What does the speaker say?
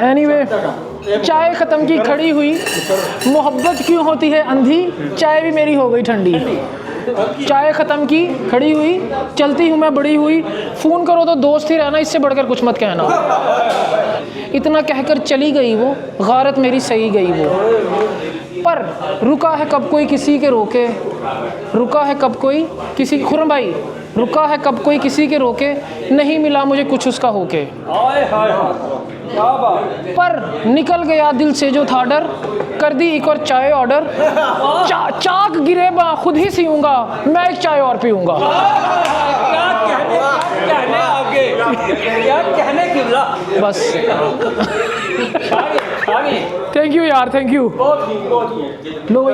Anyway चाय ख़त्म की खड़ी हुई, मोहब्बत क्यों होती है अंधी, चाय भी मेरी हो गई ठंडी। चाय ख़त्म की खड़ी हुई, चलती हूँ मैं बड़ी हुई, फ़ोन करो तो दोस्त ही रहना, इससे बढ़कर कुछ मत कहना। इतना कहकर चली गई वो, गारत मेरी सही गई वो, पर रुका है कब कोई किसी के रोके, रुका है कब कोई किसी, खुर्रम भाई, रुका है कब कोई किसी के रोके, नहीं मिला मुझे कुछ उसका होके, पर निकल गया दिल से जो था डर, कर दी एक और चाय ऑर्डर, चाक गिरे बा खुद ही सीऊंगा, मैं एक चाय और पीऊंगा। क्या कहने किबला, बस थैंक यू यार, थैंक यू। लो